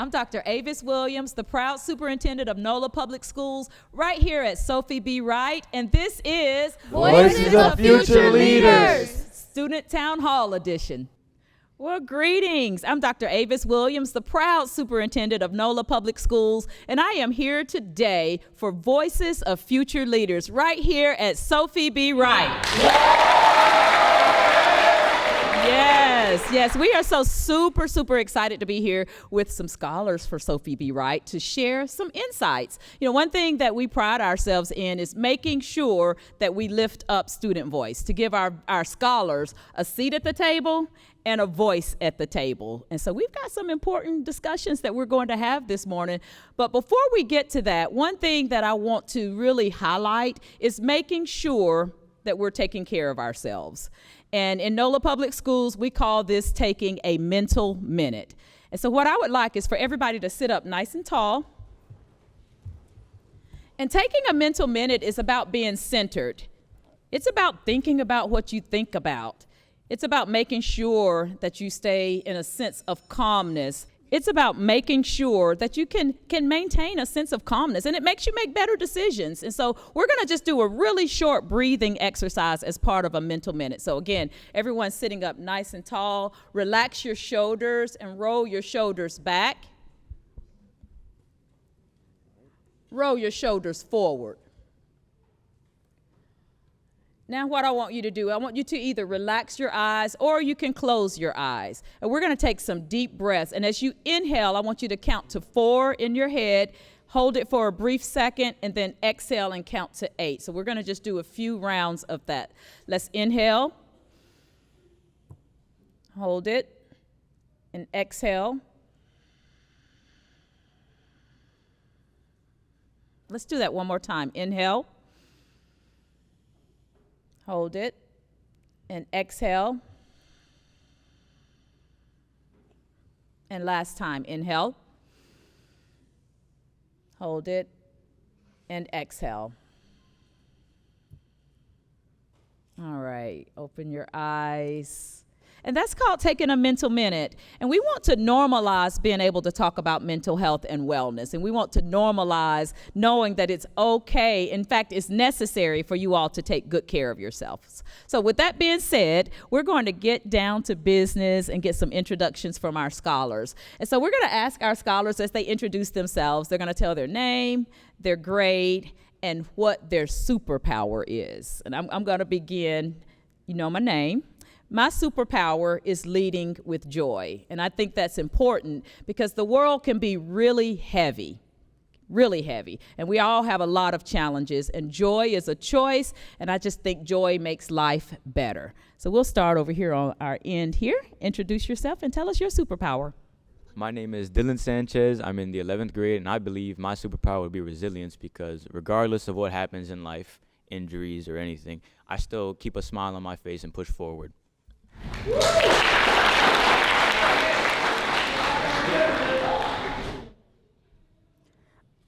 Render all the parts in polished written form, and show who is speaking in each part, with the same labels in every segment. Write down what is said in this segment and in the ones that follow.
Speaker 1: I'm Dr. Avis Williams, the proud superintendent of NOLA Public Schools, right here at Sophie B. Wright, and this is
Speaker 2: Voices of Future Leaders,
Speaker 1: Student Town Hall Edition. Well, greetings. I'm Dr. Avis Williams, the proud superintendent of NOLA Public Schools, and I am here today for Voices of Future Leaders, right here at Sophie B. Wright. Yes, we are so super excited to be here with some scholars for Sophie B. Wright to share some insights. You know, one thing that we pride ourselves in is making sure that we lift up student voice, to give our scholars a seat at the table and a voice at the table. And so we've got some important discussions that we're going to have this morning. But before we get to that, one thing that I want to really highlight is making sure that we're taking care of ourselves. And in NOLA Public Schools, we call this taking a mental minute. And so what I would like is for everybody to sit up nice and tall. And taking a mental minute is about being centered. It's about thinking about what you think about. It's about making sure that you stay in a sense of calmness. It's about making sure that you can maintain a sense of calmness, and it makes you make better decisions. And so we're going to just do a really short breathing exercise as part of a mental minute. So again, everyone's sitting up nice and tall. Relax your shoulders and roll your shoulders back. Roll your shoulders forward. Now what I want you to do, I want you to either relax your eyes or you can close your eyes. And we're going to take some deep breaths. And as you inhale, I want you to count to 4 in your head, hold it for a brief second, and then exhale and count to 8. So we're going to just do a few rounds of that. Let's inhale, hold it, and exhale. Let's do that one more time. Inhale. Hold it, and exhale. And last time, inhale, hold it, and exhale. All right, open your eyes. And that's called taking a mental minute. And we want to normalize being able to talk about mental health and wellness. And we want to normalize knowing that it's okay. In fact, it's necessary for you all to take good care of yourselves. So with that being said, we're going to get down to business and get some introductions from our scholars. And so we're going to ask our scholars as they introduce themselves, they're going to tell their name, their grade, and what their superpower is. And I'm going to begin, you know my name. My superpower is leading with joy, and I think that's important because the world can be really heavy, and we all have a lot of challenges, and joy is a choice, and I just think joy makes life better. So we'll start over here on our end here. Introduce yourself and tell us your superpower.
Speaker 3: My name is Dylan Sanchez. I'm in the 11th grade, and I believe my superpower would be resilience because regardless of what happens in life, injuries or anything, I still keep a smile on my face and push forward.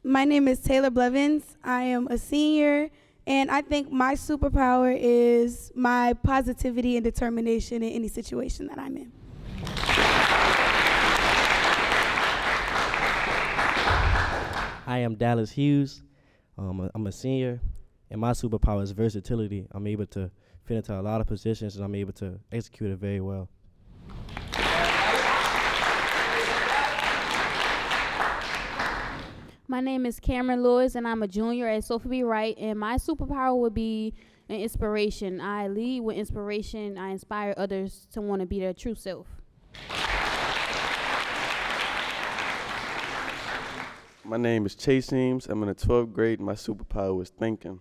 Speaker 4: My name is Taylor Blevins. I am a senior, and I think my superpower is my positivity and determination in any situation that I'm in.
Speaker 5: I am Dallas Hughes. I'm a senior, and my superpower is versatility. I'm able to fit into a lot of positions, and I'm able to execute it very well.
Speaker 6: My name is Cameron Lewis, and I'm a junior at Sophie B. Wright, and my superpower would be an inspiration. I lead with inspiration. I inspire others to want to be their true self.
Speaker 2: My name is Chase Eames. I'm in the 12th grade. My superpower is thinking.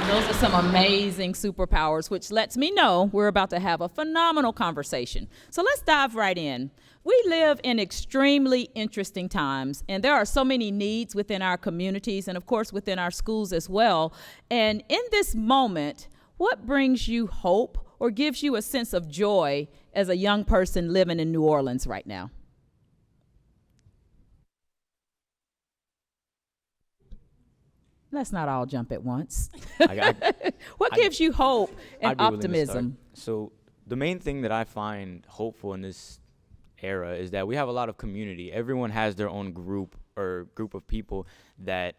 Speaker 1: Those are some amazing superpowers, which lets me know we're about to have a phenomenal conversation. So let's dive right in. We live in extremely interesting times, and there are so many needs within our communities and, of course, within our schools as well. And in this moment, what brings you hope or gives you a sense of joy as a young person living in New Orleans right now? Let's not all jump at once. What gives you hope and optimism?
Speaker 3: So the main thing that I find hopeful in this era is that we have a lot of community. Everyone has their own group of people that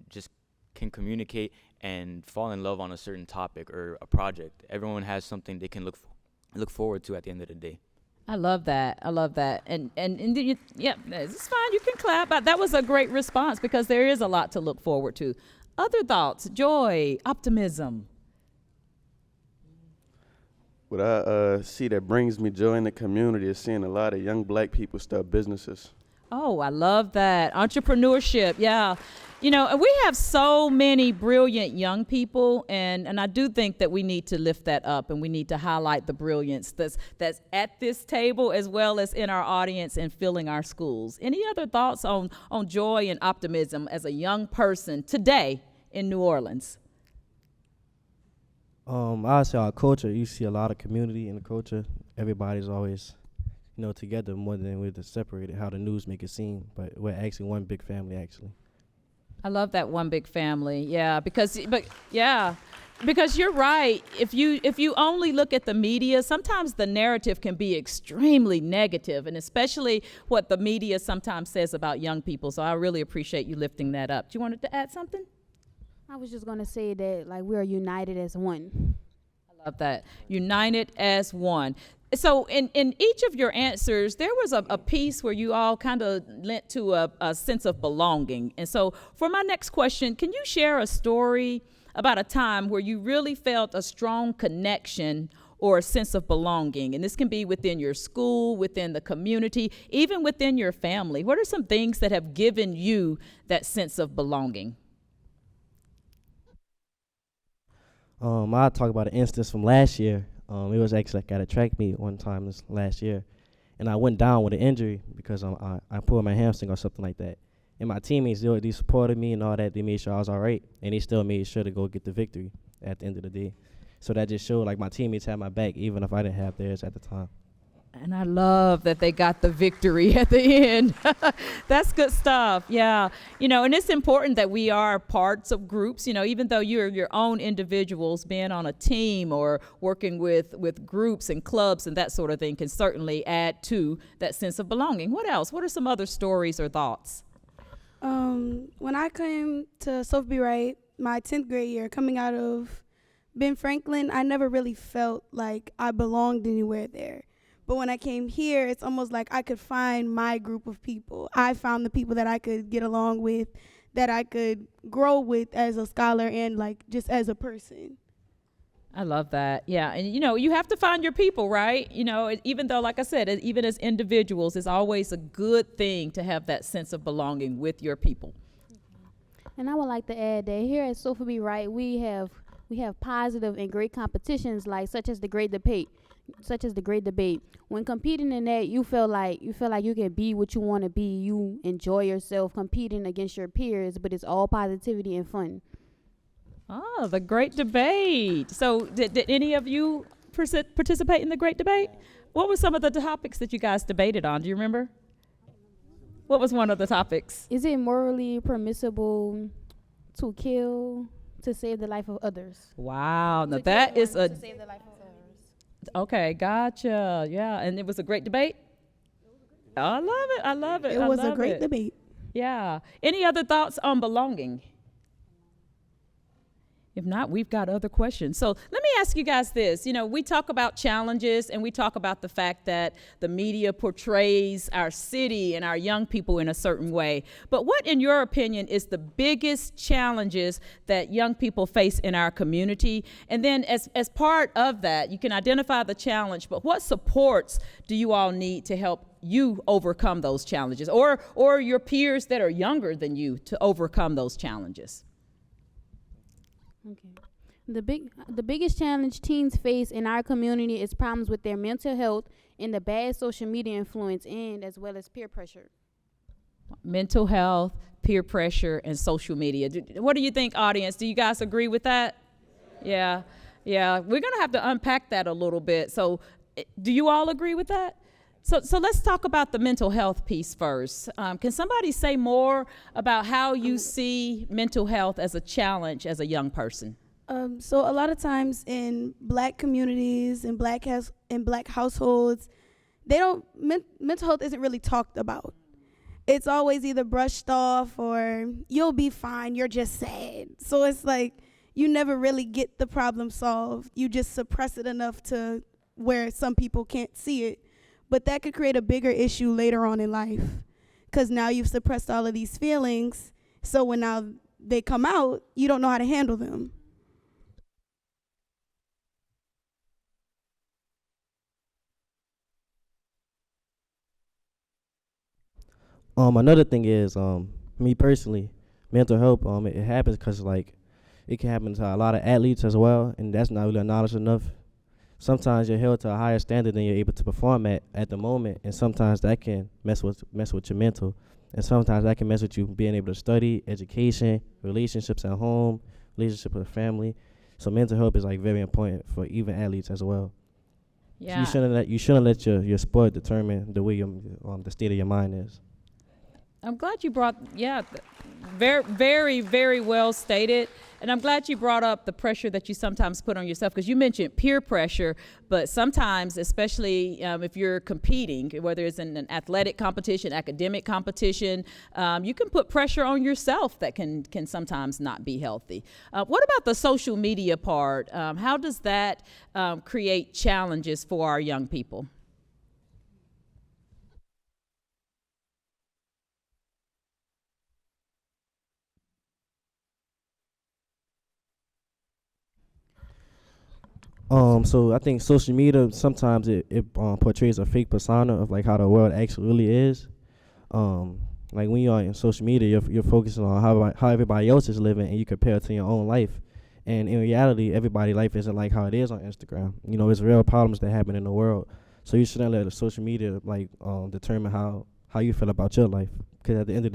Speaker 3: just can communicate and fall in love on a certain topic or a project. Everyone has something they can look forward to at the end of the day.
Speaker 1: I love that. I love that. And yeah, it's fine. You can clap. But that was a great response because there is a lot to look forward to. Other thoughts, joy, optimism.
Speaker 2: What I see that brings me joy in the community is seeing a lot of young black people start businesses.
Speaker 1: Oh, I love that. Entrepreneurship, yeah. You know, and we have so many brilliant young people, and I do think that we need to lift that up, and we need to highlight the brilliance that's at this table as well as in our audience and filling our schools. Any other thoughts on joy and optimism as a young person today in New Orleans?
Speaker 5: I say our culture, you see a lot of community in the culture. Everybody's always, together more than we're just separated, how the news make it seem. But we're actually one big family, actually.
Speaker 1: I love that one big family. Yeah, because you're right. If you only look at the media, sometimes the narrative can be extremely negative, and especially what the media sometimes says about young people. So I really appreciate you lifting that up. Do you want to add something?
Speaker 6: I was just gonna say that like we are united as one.
Speaker 1: I love that. United as one. So in each of your answers, there was a piece where you all kind of lent to a sense of belonging. And so for my next question, can you share a story about a time where you really felt a strong connection or a sense of belonging? And this can be within your school, within the community, even within your family. What are some things that have given you that sense of belonging?
Speaker 5: I'll talk about an instance from last year. It was actually like at a track meet one time this last year, and I went down with an injury because I pulled my hamstring or something like that. And my teammates, they supported me and all that. They made sure I was all right, and they still made sure to go get the victory at the end of the day. So that just showed like my teammates had my back, even if I didn't have theirs at the time.
Speaker 1: And I love that they got the victory at the end. That's good stuff. Yeah. And it's important that we are parts of groups, even though you're your own individuals, being on a team or working with groups and clubs and that sort of thing can certainly add to that sense of belonging. What else? What are some other stories or thoughts?
Speaker 4: When I came to Sophie B. Wright, my 10th grade year, coming out of Ben Franklin, I never really felt like I belonged anywhere there. But when I came here, it's almost like I could find my group of people. I found the people that I could get along with, that I could grow with as a scholar and like just as a person.
Speaker 1: I love that. Yeah. And, you have to find your people, right? Even though, like I said, even as individuals, it's always a good thing to have that sense of belonging with your people.
Speaker 6: And I would like to add that here at Sophie B. Wright, we have positive and great competitions such as the great debate. When competing in that, you feel like you can be what you want to be. You enjoy yourself competing against your peers, but it's all positivity and fun.
Speaker 1: Oh, the great debate. So did any of you participate in the great debate? What were some of the topics that you guys debated on? Do you remember? What was one of the topics?
Speaker 6: Is it morally permissible to kill to save the life of others?
Speaker 1: Wow. Now that is
Speaker 6: to save the life of others.
Speaker 1: Okay, gotcha. Yeah, and it was a great debate? I love it.
Speaker 4: It was a great debate.
Speaker 1: Yeah. Any other thoughts on belonging? If not, we've got other questions. So let me ask you guys this. We talk about challenges and we talk about the fact that the media portrays our city and our young people in a certain way. But what, in your opinion, is the biggest challenges that young people face in our community? And then as part of that, you can identify the challenge, but what supports do you all need to help you overcome those challenges, or your peers that are younger than you to overcome those challenges?
Speaker 6: Okay. The biggest challenge teens face in our community is problems with their mental health and the bad social media influence, and as well as peer pressure.
Speaker 1: Mental health, peer pressure, and social media. What do you think, audience? Do you guys agree with that? Yeah. We're going to have to unpack that a little bit. So do you all agree with that? So let's talk about the mental health piece first. Can somebody say more about how you see mental health as a challenge as a young person?
Speaker 4: So a lot of times in black communities and black households, they don't mental health isn't really talked about. It's always either brushed off or you'll be fine, you're just sad. So it's like you never really get the problem solved. You just suppress it enough to where some people can't see it. But that could create a bigger issue later on in life, because now you've suppressed all of these feelings. So when now they come out, you don't know how to handle them.
Speaker 5: Another thing is, me personally, mental health, it happens because like it can happen to a lot of athletes as well, and that's not really acknowledged enough. Sometimes you're held to a higher standard than you're able to perform at the moment, and sometimes that can mess with your mental, and sometimes that can mess with you being able to study, education, relationships at home, relationship with family. So mental health is like very important for even athletes as well.
Speaker 1: Yeah.
Speaker 5: So you shouldn't let your sport determine the way the state of your mind is.
Speaker 1: I'm glad you brought, very, very, very well stated. And I'm glad you brought up the pressure that you sometimes put on yourself, because you mentioned peer pressure, but sometimes, especially if you're competing, whether it's in an athletic competition, academic competition, you can put pressure on yourself that can sometimes not be healthy. What about the social media part? How does that create challenges for our young people?
Speaker 5: So I think social media sometimes it portrays a fake persona of like how the world actually really is. Like when you're on social media, you're focusing on how everybody else is living, and you compare it to your own life. And in reality, everybody's life isn't like how it is on Instagram. You know, it's real problems that happen in the world. So you shouldn't let the social media like determine how you feel about your life. Because at the end of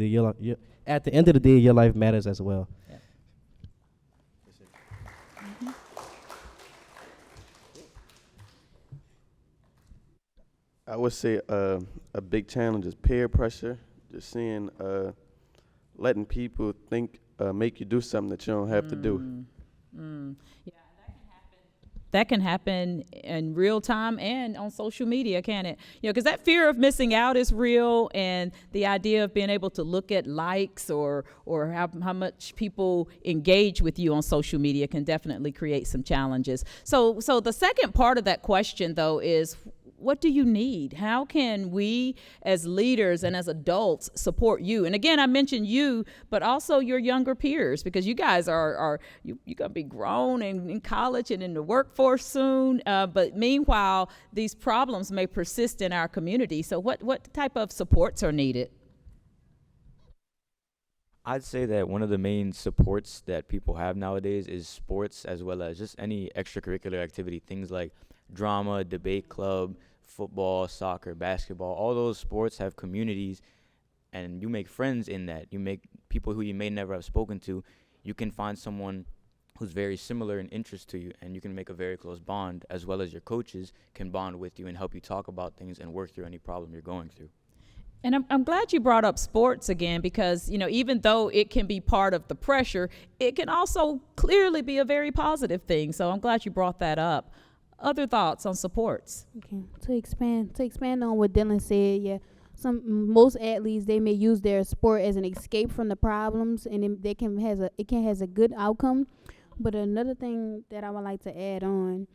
Speaker 5: the day, your life matters as well.
Speaker 2: I would say a big challenge is peer pressure. Just seeing, letting people make you do something that you don't have to do.
Speaker 1: Yeah, that can happen in real time and on social media, can it? You know, because that fear of missing out is real, and the idea of being able to look at likes or how much people engage with you on social media can definitely create some challenges. So the second part of that question, though, is what do you need? How can we as leaders and as adults support you? And again, I mentioned you, but also your younger peers, because you guys you're going to be grown and in college and in the workforce soon. But meanwhile, these problems may persist in our community. So what type of supports are needed?
Speaker 3: I'd say that one of the main supports that people have nowadays is sports, as well as just any extracurricular activity, things like drama, debate club, football, soccer, basketball. All those sports have communities, and you make friends in that. You make people who you may never have spoken to. You can find someone who's very similar in interest to you, and you can make a very close bond, as well as your coaches can bond with you and help you talk about things and work through any problem you're going through.
Speaker 1: And I'm glad you brought up sports again, because, you know, even though it can be part of the pressure, it can also clearly be a very positive thing. So I'm glad you brought that up. Other thoughts on supports?
Speaker 6: Okay, to expand on what Dylan said, yeah, most athletes, they may use their sport as an escape from the problems, and it can has a good outcome. But another thing that I would like to add on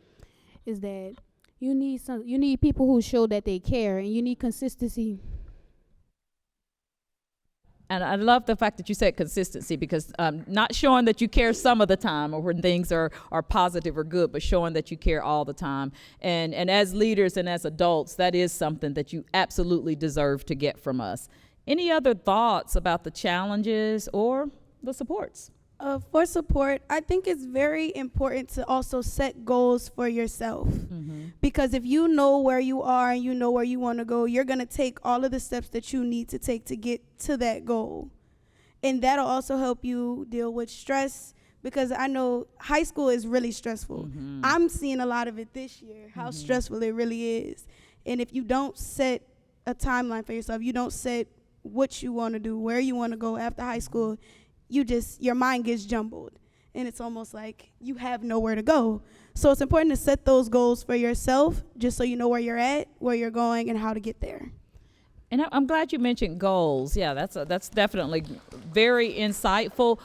Speaker 6: is that you need people who show that they care, and you need consistency.
Speaker 1: And I love the fact that you said consistency, because not showing that you care some of the time or when things are positive or good, but showing that you care all the time. And as leaders and as adults, that is something that you absolutely deserve to get from us. Any other thoughts about the challenges or the supports?
Speaker 4: For support, I think it's very important to also set goals for yourself. Because if you know where you are and you know where you want to go, you're going to take all of the steps that you need to take to get to that goal. And that'll also help you deal with stress, because I know high school is really stressful. I'm seeing a lot of it this year, how stressful it really is. And if you don't set a timeline for yourself, you don't set what you want to do, where you want to go after high school, your mind gets jumbled. and it's almost like you have nowhere to go. So it's important to set those goals for yourself, just so you know where you're at, where you're going, and how to get there.
Speaker 1: And I'm glad you mentioned goals. Yeah, that's definitely very insightful.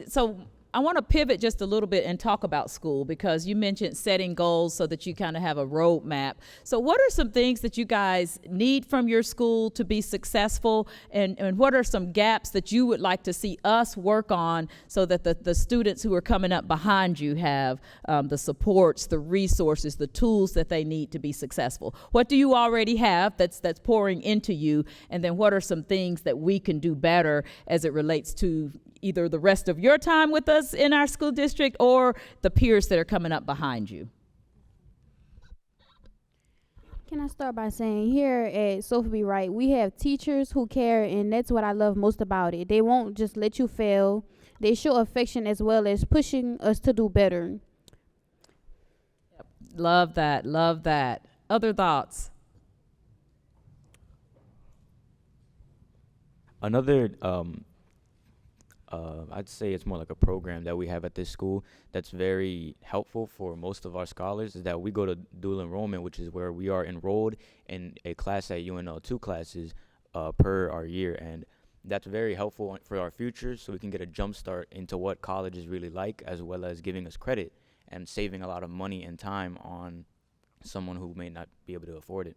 Speaker 1: So I want to pivot just a little bit and talk about school, because you mentioned setting goals so that you kind of have a roadmap. So what are some things that you guys need from your school to be successful, and what are some gaps that you would like to see us work on so that the students who are coming up behind you have the supports, the resources, the tools that they need to be successful? What do you already have that's pouring into you, and then what are some things that we can do better as it relates to either the rest of your time with us in our school district or the peers that are coming up behind you?
Speaker 6: Can I start by saying, here at Sophie B. Wright, we have teachers who care, and that's what I love most about it. They won't just let you fail. They show affection as well as pushing us to do better.
Speaker 1: Love that, love that. Other thoughts?
Speaker 3: Another I'd say it's more like a program that we have at this school that's very helpful for most of our scholars, is that we go to dual enrollment, which is where we are enrolled in a class at UNL, 2 classes per our year. And that's very helpful for our future, so we can get a jump start into what college is really like, as well as giving us credit and saving a lot of money and time on someone who may not be able to afford it.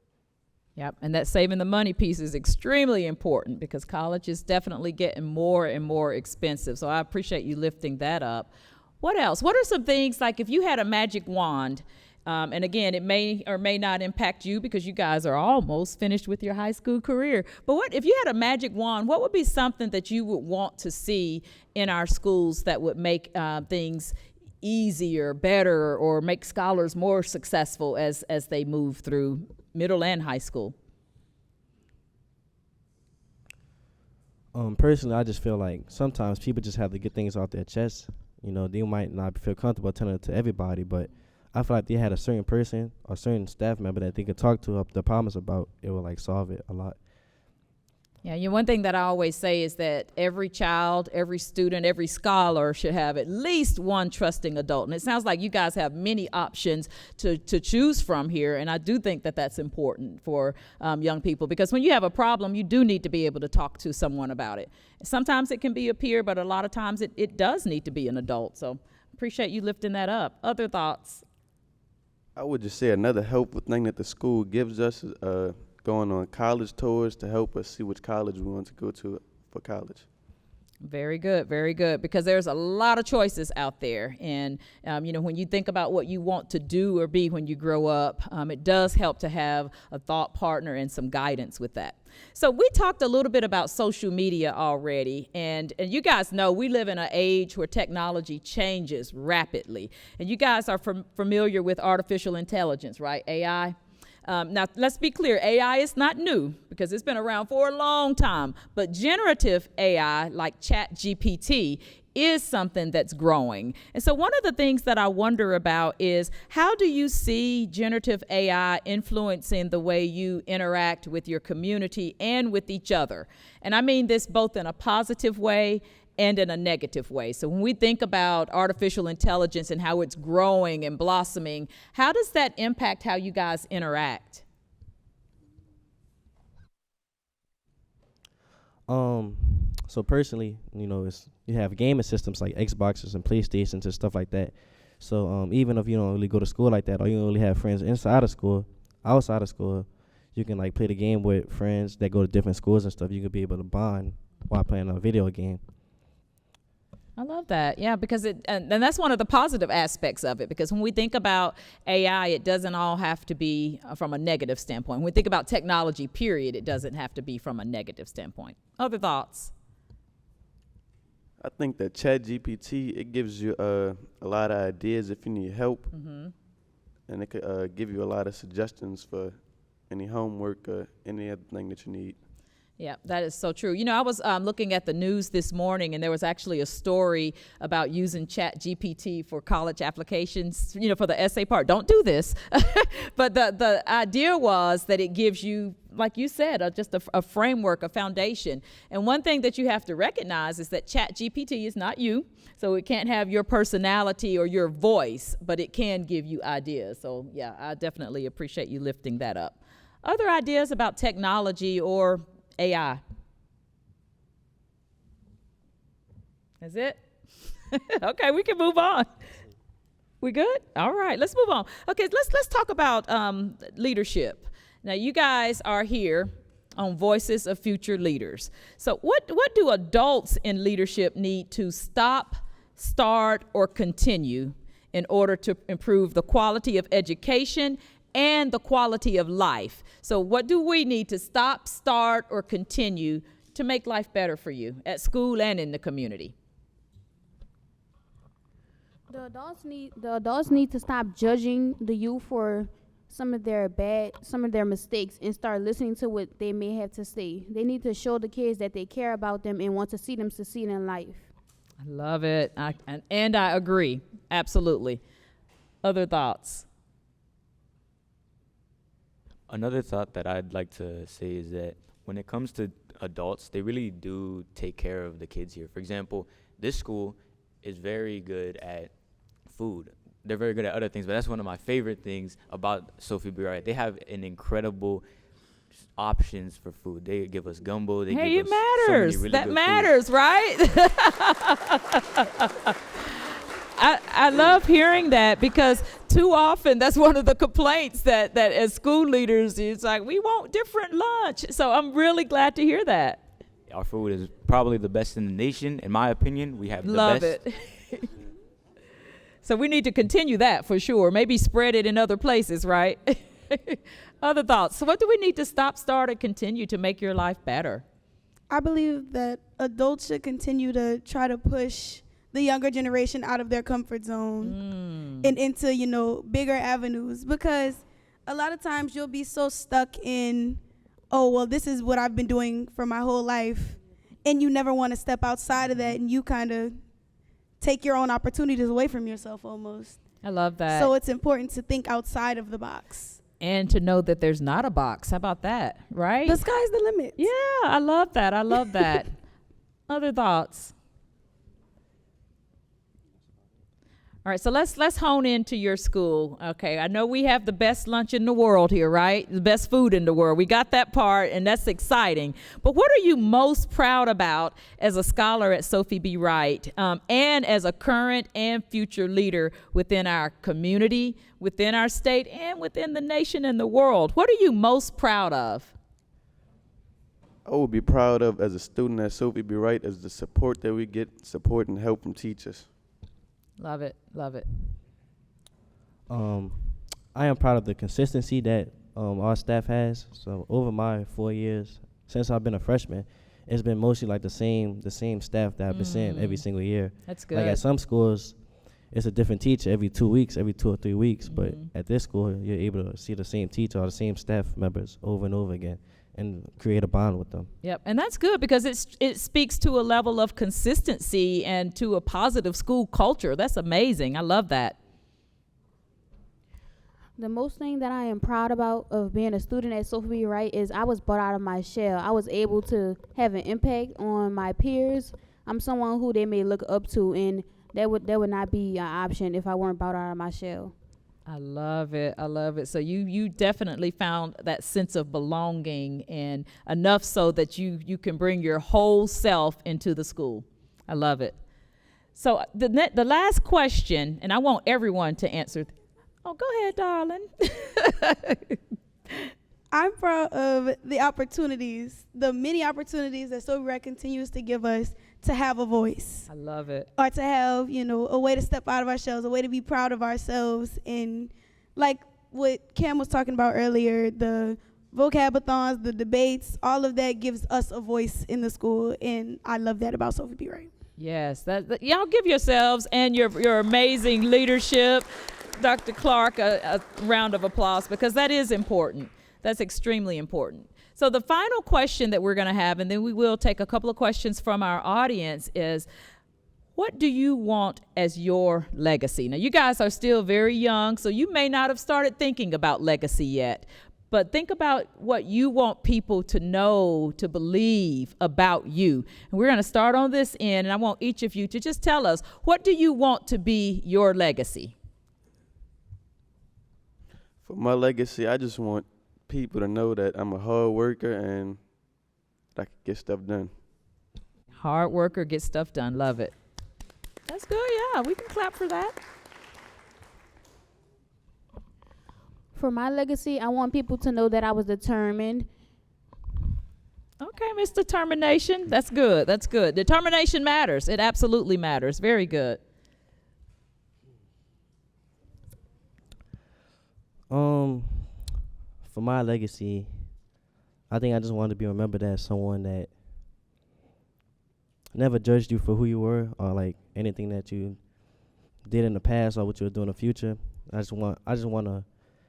Speaker 1: Yep, and that saving the money piece is extremely important, because college is definitely getting more and more expensive. So I appreciate you lifting that up. What else? What are some things, like if you had a magic wand, and again, it may or may not impact you because you guys are almost finished with your high school career. But what if you had a magic wand, what would be something that you would want to see in our schools that would make things easier, better, or make scholars more successful as they move through middle and high school?
Speaker 5: Personally, I just feel like sometimes people just have to get things off their chest. You know, they might not feel comfortable telling it to everybody, but I feel like they had a certain person or certain staff member that they could talk to up the problems about, it would like solve it a lot.
Speaker 1: Yeah, one thing that I always say is that every child, every student, every scholar should have at least one trusting adult. And it sounds like you guys have many options to choose from here. And I do think that that's important for young people, because when you have a problem, you do need to be able to talk to someone about it. Sometimes it can be a peer, but a lot of times it does need to be an adult. So appreciate you lifting that up. Other thoughts?
Speaker 2: I would just say another helpful thing that the school gives us is going on college tours to help us see which college we want to go to for college.
Speaker 1: Very good, because there's a lot of choices out there. And, when you think about what you want to do or be when you grow up, it does help to have a thought partner and some guidance with that. So we talked a little bit about social media already, and you guys know we live in an age where technology changes rapidly. And you guys are familiar with artificial intelligence, right? AI. Now, let's be clear, AI is not new because it's been around for a long time, but generative AI like ChatGPT is something that's growing. And so one of the things that I wonder about is, how do you see generative AI influencing the way you interact with your community and with each other? And I mean this both in a positive way and in a negative way. So when we think about artificial intelligence and how it's growing and blossoming, how does that impact how you guys interact?
Speaker 5: So personally, you have gaming systems like Xboxes and PlayStations and stuff like that. So even if you don't really go to school like that, or you don't really have friends inside of school, outside of school, you can like play the game with friends that go to different schools and stuff. You could be able to bond while playing a video game.
Speaker 1: I love that. Yeah, because and that's one of the positive aspects of it, because when we think about AI, it doesn't all have to be from a negative standpoint. When we think about technology, period, it doesn't have to be from a negative standpoint. Other thoughts?
Speaker 2: I think that ChatGPT, it gives you a lot of ideas if you need help, and it could give you a lot of suggestions for any homework or any other thing that you need.
Speaker 1: Yeah, that is so true. You know, I was looking at the news this morning, and there was actually a story about using Chat GPT for college applications, you know, for the essay part. Don't do this. But the idea was that it gives you, like you said, just a framework, a foundation. And one thing that you have to recognize is that Chat GPT is not you. So it can't have your personality or your voice, but it can give you ideas. So, yeah, I definitely appreciate you lifting that up. Other ideas about technology or AI? Is it? Okay, we can move on. We good? All right, let's move on. Okay, let's talk about leadership. Now, you guys are here on Voices of Future Leaders. So what do adults in leadership need to stop, start, or continue in order to improve the quality of education and the quality of life? So what do we need to stop, start, or continue to make life better for you at school and in the community?
Speaker 6: The adults need to stop judging the youth for some of their mistakes and start listening to what they may have to say. They need to show the kids that they care about them and want to see them succeed in life.
Speaker 1: I love it. And I agree. Absolutely. Other thoughts?
Speaker 3: Another thought that I'd like to say is that when it comes to adults, they really do take care of the kids here. For example, this school is very good at food. They're very good at other things, but that's one of my favorite things about Sophie B. Wright. They have an incredible options for food. They give us gumbo. They give us
Speaker 1: matters.
Speaker 3: So many really
Speaker 1: That
Speaker 3: good
Speaker 1: matters, right? I love hearing that, because too often that's one of the complaints that as school leaders, it's like, we want different lunch. So I'm really glad to hear that.
Speaker 3: Our food is probably the best in the nation, in my opinion. We have the
Speaker 1: Love
Speaker 3: best.
Speaker 1: it. So we need to continue that for sure. Maybe spread it in other places, right? Other thoughts? So what do we need to stop, start, and continue to make your life better?
Speaker 4: I believe that adults should continue to try to push the younger generation out of their comfort zone and into, you know, bigger avenues, because a lot of times you'll be so stuck in, oh, well, this is what I've been doing for my whole life, and you never want to step outside of that, and you kind of take your own opportunities away from yourself almost.
Speaker 1: I love that.
Speaker 4: So it's important to think outside of the box.
Speaker 1: And to know that there's not a box. How about that, right?
Speaker 4: The sky's the limit.
Speaker 1: Yeah, I love that. I love that. Other thoughts? All right, so let's hone into your school. Okay, I know we have the best lunch in the world here, right? The best food in the world. We got that part, and that's exciting. But what are you most proud about as a scholar at Sophie B. Wright, and as a current and future leader within our community, within our state, and within the nation and the world? What are you most proud of?
Speaker 2: I would be proud of, as a student at Sophie B. Wright, is the support that we get, support and help from teachers.
Speaker 1: Love it, love it.
Speaker 5: I am proud of the consistency that our staff has. So over my 4 years, since I've been a freshman, it's been mostly like the same staff that I've been seeing every single year.
Speaker 1: That's good.
Speaker 5: Like at some schools, it's a different teacher every 2 weeks, every 2 or 3 weeks. But at this school, you're able to see the same teacher or the same staff members over and over again and create a bond with them.
Speaker 1: Yep, and that's good, because it speaks to a level of consistency and to a positive school culture. That's amazing. I love that.
Speaker 6: The most thing that I am proud about of being a student at Sophie B. Wright is I was brought out of my shell. I was able to have an impact on my peers. I'm someone who they may look up to, and that would not be an option if I weren't brought out of my shell.
Speaker 1: I love it. I love it. So you definitely found that sense of belonging, and enough so that you can bring your whole self into the school. I love it. So the last question, and I want everyone to answer. Oh, go ahead, darling.
Speaker 4: I'm proud of the opportunities, the many opportunities that Sophie Wright continues to give us to have a voice.
Speaker 1: I love it.
Speaker 4: Or to have, you know, a way to step out of our shells, a way to be proud of ourselves. And like what Cam was talking about earlier, the vocabathons, the debates, all of that gives us a voice in the school. And I love that about Sophie B. Wright.
Speaker 1: Yes, that y'all give yourselves and your amazing leadership, Dr. Clark, a round of applause, because that is important. That's extremely important. So the final question that we're going to have, and then we will take a couple of questions from our audience, is what do you want as your legacy? Now, you guys are still very young, so you may not have started thinking about legacy yet, but think about what you want people to know, to believe about you. And we're going to start on this end, and I want each of you to just tell us, what do you want to be your legacy?
Speaker 2: For my legacy, I just want people to know that I'm a hard worker and I can get stuff done.
Speaker 1: Hard worker, get stuff done. Love it. That's good. Yeah, we can clap for that.
Speaker 6: For my legacy, I want people to know that I was determined.
Speaker 1: Okay, Miss Determination. That's good. That's good. Determination matters. It absolutely matters. Very good.
Speaker 5: For my legacy, I think I just want to be remembered as someone that never judged you for who you were or like anything that you did in the past or what you'll do in the future. I just want to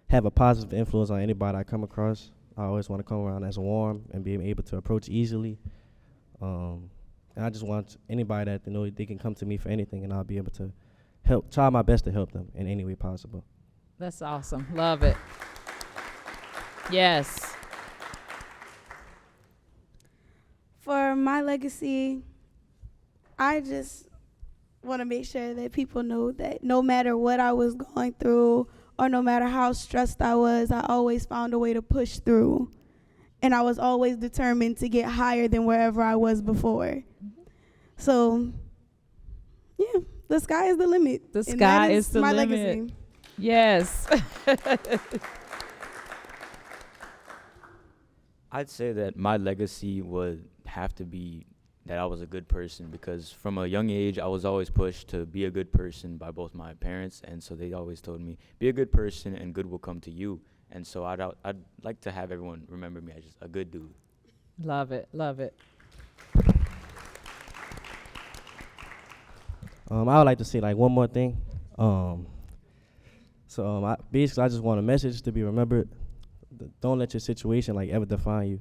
Speaker 5: have a positive influence on anybody I come across. I always want to come around as warm and be able to approach easily. And I just want anybody that they know they can come to me for anything, and I'll be able to try my best to help them in any way possible.
Speaker 1: That's awesome. Love it. Yes.
Speaker 4: For my legacy, I just want to make sure that people know that no matter what I was going through or no matter how stressed I was, I always found a way to push through. And I was always determined to get higher than wherever I was before. Mm-hmm. So, yeah, the sky is the limit.
Speaker 1: The sky is the
Speaker 4: my
Speaker 1: limit.
Speaker 4: Legacy.
Speaker 1: Yes.
Speaker 3: I'd say that my legacy would have to be that I was a good person, because from a young age, I was always pushed to be a good person by both my parents, and so they always told me, be a good person and good will come to you. And so I'd like to have everyone remember me as just a good dude.
Speaker 1: Love it. Love it.
Speaker 5: I would like to say like one more thing. Basically I just want a message to be remembered. Don't let your situation like ever define you.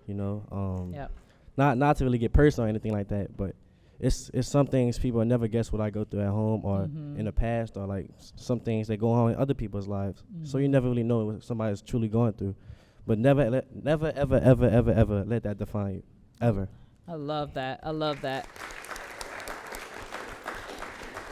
Speaker 5: You know.
Speaker 1: Yep.
Speaker 5: Not to really get personal or anything like that, but it's some things people will never guess what I go through at home or in the past, or like some things that go on in other people's lives. So you never really know what somebody's truly going through. But never ever ever let that define you. Ever.
Speaker 1: I love that. I love that.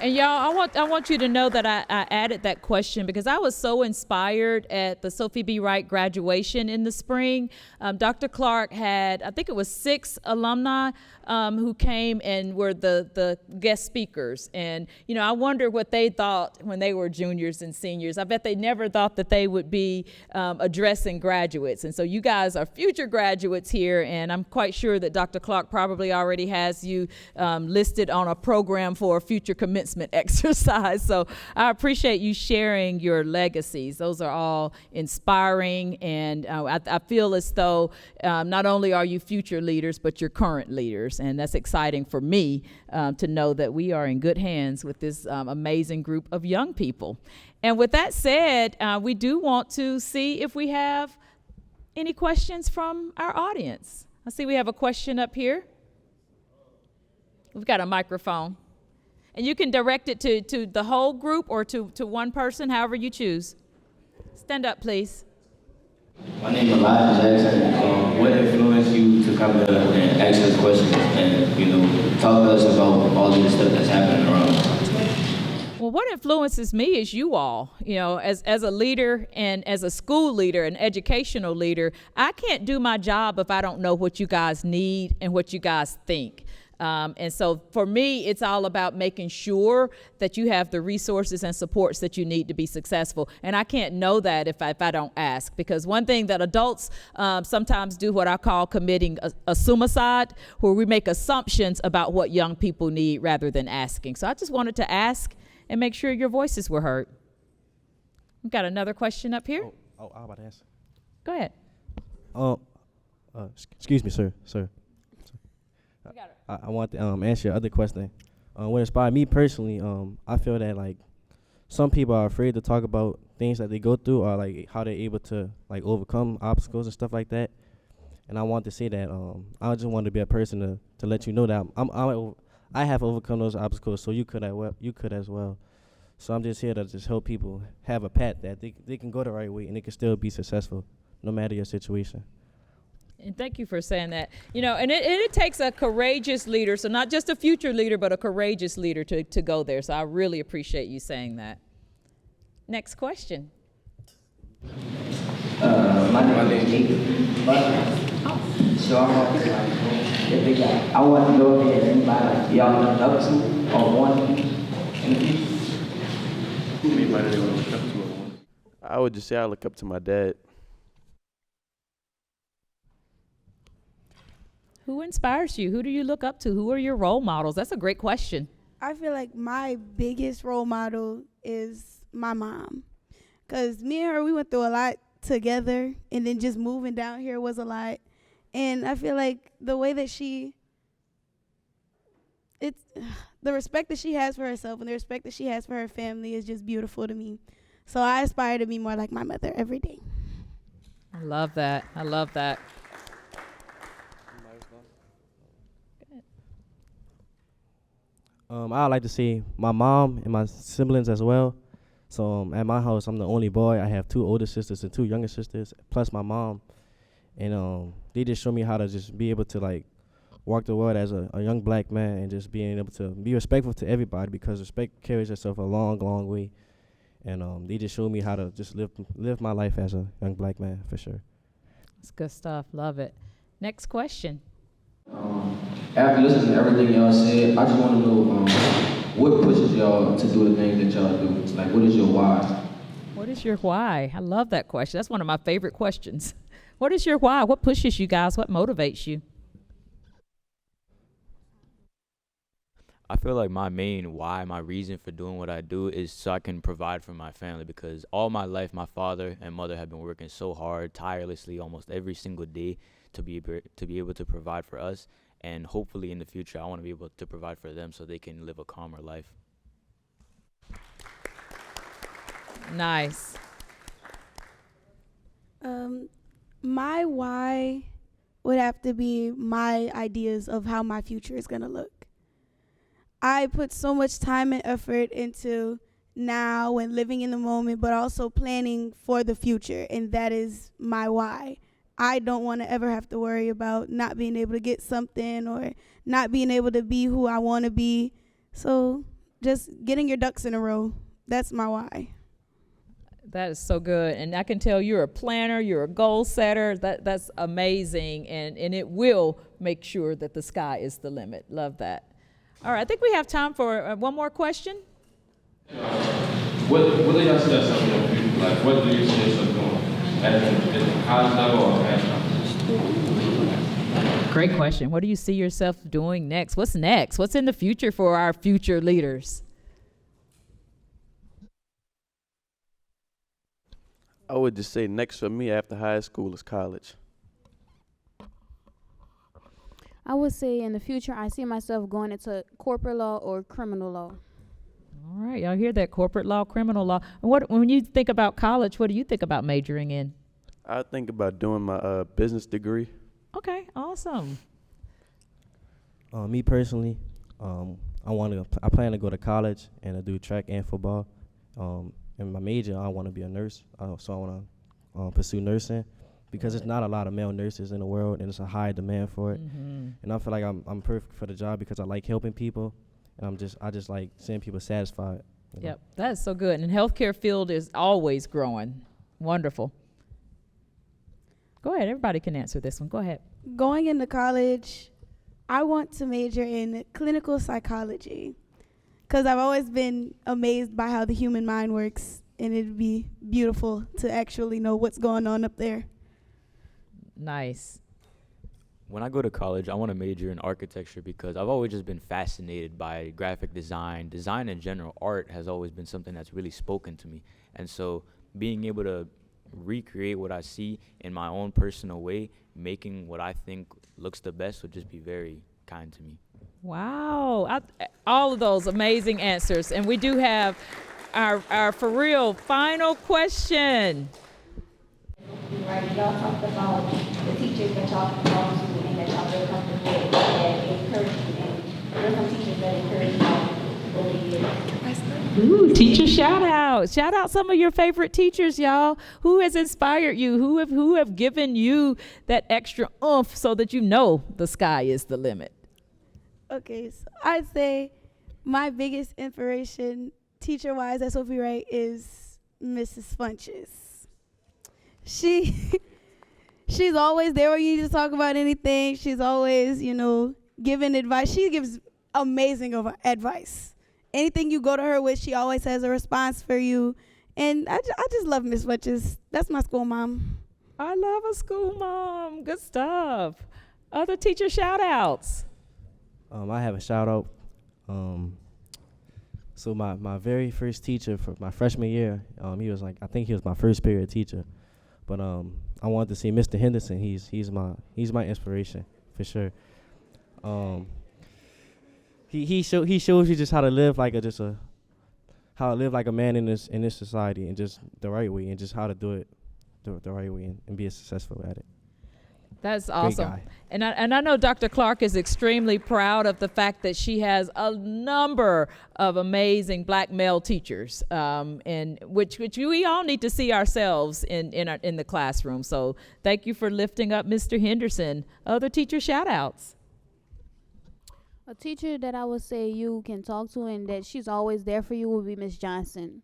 Speaker 1: And y'all, I want you to know that I added that question because I was so inspired at the Sophie B. Wright graduation in the spring. Dr. Clark had, I think it was 6 alumni who came and were the guest speakers. And, you know, I wonder what they thought when they were juniors and seniors. I bet they never thought that they would be addressing graduates. And so you guys are future graduates here, and I'm quite sure that Dr. Clark probably already has you listed on a program for a future commencement exercise. So I appreciate you sharing your legacies. Those are all inspiring, and I feel as though not only are you future leaders, but you're current leaders, and that's exciting for me to know that we are in good hands with this amazing group of young people. And with that said, we do want to see if we have any questions from our audience. I see we have a question up here. We've got a microphone. And you can direct it to the whole group or to one person, however you choose. Stand up, please.
Speaker 7: My name is Elijah Jackson. What influenced you to come to and ask us questions and, you know, talk to us about all this stuff that's happening around us?
Speaker 1: Well, what influences me is you all. You know, as a leader and as a school leader, an educational leader, I can't do my job if I don't know what you guys need and what you guys think. And so for me, it's all about making sure that you have the resources and supports that you need to be successful. And I can't know that if I don't ask, because one thing that adults sometimes do, what I call committing a suicide, where we make assumptions about what young people need rather than asking. So I just wanted to ask and make sure your voices were heard. We've got another question up here.
Speaker 5: Oh, I was about to answer.
Speaker 1: Go ahead.
Speaker 5: Excuse me, sir. I want to answer your other question. What inspired me personally, I feel that like some people are afraid to talk about things that they go through or like how they're able to like overcome obstacles and stuff like that. And I want to say that I just want to be a person to let you know that I have overcome those obstacles, so you could as well. So I'm just here to just help people have a path that they can go the right way and they can still be successful no matter your situation.
Speaker 1: And thank you for saying that. You know, and it takes a courageous leader, so not just a future leader, but a courageous leader to go there. So I really appreciate you saying that. Next question.
Speaker 7: My name is Jake. So I'm up here, like, the big guy. I want to know if there's anybody y'all look up to or want to be in the future.
Speaker 2: I would just say I look up to my dad.
Speaker 1: Who inspires you? Who do you look up to? Who are your role models? That's a great question.
Speaker 4: I feel like my biggest role model is my mom. Because me and her, we went through a lot together, and then just moving down here was a lot. And I feel like the way that the respect that she has for herself and the respect that she has for her family is just beautiful to me. So I aspire to be more like my mother every day.
Speaker 1: I love that. I love that.
Speaker 5: I like to see my mom and my siblings as well. So at my house, I'm the only boy. I have 2 older sisters and 2 younger sisters, plus my mom. And they just show me how to just be able to like walk the world as a young black man and just being able to be respectful to everybody, because respect carries yourself a long, long way. And they just showed me how to just live my life as a young black man, for sure.
Speaker 1: That's good stuff. Love it. Next question.
Speaker 7: After listening to everything y'all said, I just want to know what pushes y'all to do the things that y'all do. Like, what is your why?
Speaker 1: What is your why? I love that question. That's one of my favorite questions. What is your why? What pushes you guys? What motivates you?
Speaker 3: I feel like my main why, my reason for doing what I do is so I can provide for my family, because all my life my father and mother have been working so hard, tirelessly, almost every single day to be able to provide for us. And hopefully in the future, I want to be able to provide for them so they can live a calmer life.
Speaker 1: Nice.
Speaker 4: My why would have to be my ideas of how my future is going to look. I put so much time and effort into now and living in the moment, but also planning for the future, and that is my why. I don't want to ever have to worry about not being able to get something or not being able to be who I want to be. So just getting your ducks in a row, that's my why.
Speaker 1: That is so good. And I can tell you're a planner, you're a goal setter. That's amazing. And it will make sure that the sky is the limit. Love that. All right, I think we have time for one more question.
Speaker 8: What do y'all see yourself in your future? Like, what do you see yourself doing at the college level or national?
Speaker 1: Great question. What do you see yourself doing next? What's next? What's in the future for our future leaders?
Speaker 2: I would just say next for me after high school is college.
Speaker 6: I would say in the future, I see myself going into corporate law or criminal law.
Speaker 1: All right, y'all hear that? Corporate law, criminal law. And when you think about college, what do you think about majoring in?
Speaker 2: I think about doing my business degree.
Speaker 1: Okay, awesome.
Speaker 5: Me personally, I plan to go to college and do track and football. In my major, I want to be a nurse, so I want to pursue nursing, because there's not a lot of male nurses in the world, and it's a high demand for it.
Speaker 1: Mm-hmm.
Speaker 5: And I feel like I'm perfect for the job because I like helping people, and I just like seeing people satisfied.
Speaker 1: Yep, that's so good. And the healthcare field is always growing. Wonderful. Go ahead. Everybody can answer this one. Go ahead.
Speaker 4: Going into college, I want to major in clinical psychology, because I've always been amazed by how the human mind works, and it'd be beautiful to actually know what's going on up there.
Speaker 1: Nice.
Speaker 3: When I go to college, I want to major in architecture because I've always just been fascinated by graphic design. Design in general, art has always been something that's really spoken to me. And so being able to recreate what I see in my own personal way, making what I think looks the best, would just be very kind to me.
Speaker 1: Wow. All of those amazing answers. And we do have our for real final question.
Speaker 9: Right, y'all talked about the teachers teachers that y'all can talk to and that y'all feel comfortable with that encourage you? And what are some teachers that encourage y'all over the years?
Speaker 1: Ooh, teacher shout out. Shout out some of your favorite teachers, y'all. Who has inspired you? Who have given you that extra oomph so that you know the sky is the limit?
Speaker 4: Okay, so I'd say my biggest inspiration teacher-wise at Sophie Wright is Mrs. Funches. She's always there when you need to talk about anything. She's always, giving advice. She gives amazing advice. Anything you go to her with, she always has a response for you. And I just love Miss Funches. That's my school mom.
Speaker 1: I love a school mom. Good stuff. Other teacher shout outs.
Speaker 5: I have a shout out. So my very first teacher for my freshman year, he was I think he was my first period teacher. But I wanted to see Mr. Henderson. He's my inspiration for sure. He shows you just how to live like a man in this society, and just the right way, and just how to do it the right way, and be successful at it.
Speaker 1: That's
Speaker 5: Great
Speaker 1: awesome.
Speaker 5: guy.
Speaker 1: And I know Dr. Clark is extremely proud of the fact that she has a number of amazing black male teachers, and which we all need to see ourselves in the classroom. So thank you for lifting up Mr. Henderson. Other teacher shout outs.
Speaker 6: A teacher that I would say you can talk to and that she's always there for you would be Miss Johnson.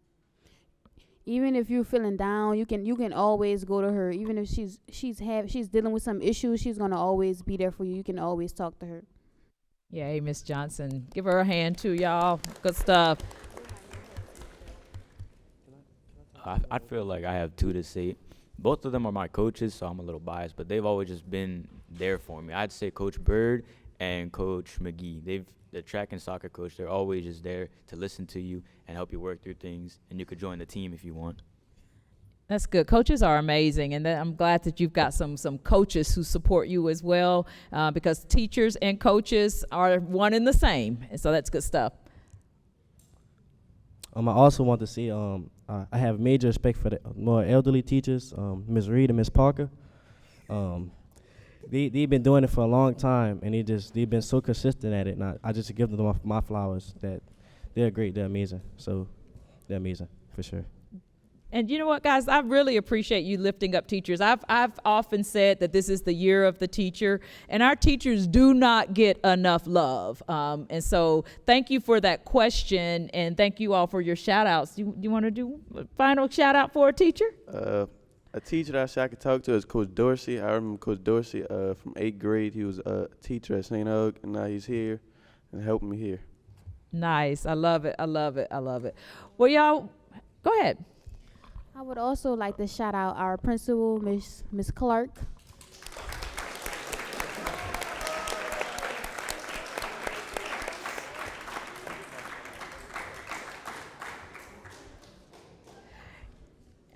Speaker 6: Even if you're feeling down, you can always go to her. Even if she's dealing with some issues, she's gonna always be there for you. You can always talk to her.
Speaker 1: Yay, Miss Johnson. Give her a hand too, y'all. Good stuff.
Speaker 3: I feel like I have two to say. Both of them are my coaches, so I'm a little biased, but they've always just been there for me. I'd say Coach Bird and Coach McGee. The track and soccer coach, they're always just there to listen to you and help you work through things, and you could join the team if you want.
Speaker 1: That's good. Coaches are amazing, and I'm glad that you've got some coaches who support you as well, because teachers and coaches are one and the same, and so that's good stuff.
Speaker 5: I also want to say I have major respect for the more elderly teachers, Ms. Reed and Ms. Parker. They've been doing it for a long time, and they've been so consistent at it. And I just give them my flowers. That they're great, they're amazing. So they're amazing for sure.
Speaker 1: And you know what, guys? I really appreciate you lifting up teachers. I've often said that this is the year of the teacher, and our teachers do not get enough love. And so thank you for that question, and thank you all for your shout outs. You want to do a final shout out for a teacher?
Speaker 2: A teacher that I could talk to is Coach Dorsey. I remember Coach Dorsey from 8th grade. He was a teacher at St. Hug, and now he's here and helping me here.
Speaker 1: Nice. I love it. I love it. I love it. Well, y'all, go ahead.
Speaker 6: I would also like to shout out our principal, Miss Clark.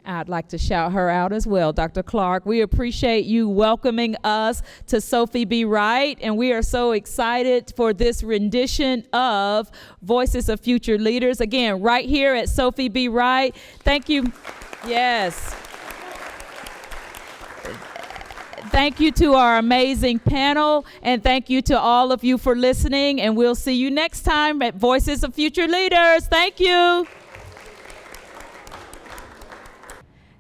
Speaker 1: I'd like to shout her out as well, Dr. Clark. We appreciate you welcoming us to Sophie B. Wright, and we are so excited for this rendition of Voices of Future Leaders. Again, right here at Sophie B. Wright. Thank you. Yes. Thank you to our amazing panel, and thank you to all of you for listening, and we'll see you next time at Voices of Future Leaders. Thank you.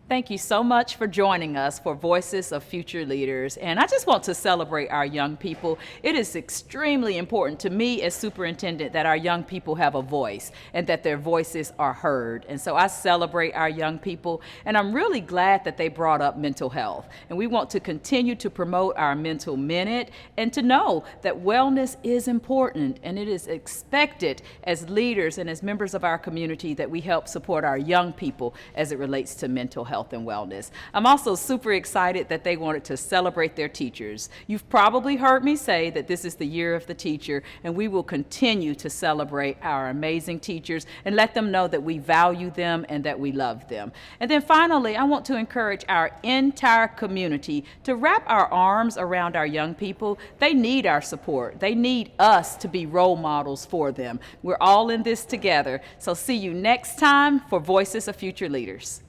Speaker 1: Thank you so much for joining us for Voices of Future Leaders. And I just want to celebrate our young people. It is extremely important to me as superintendent that our young people have a voice and that their voices are heard. And so I celebrate our young people, and I'm really glad that they brought up mental health. And we want to continue to promote our mental minute and to know that wellness is important, and it is expected as leaders and as members of our community that we help support our young people as it relates to mental health and wellness. I'm also super excited that they wanted to celebrate their teachers. You've probably heard me say that this is the year of the teacher, and we will continue to celebrate our amazing teachers and let them know that we value them and that we love them. And then finally, I want to encourage our entire community to wrap our arms around our young people. They need our support. They need us to be role models for them. We're all in this together. So see you next time for Voices of Future Leaders.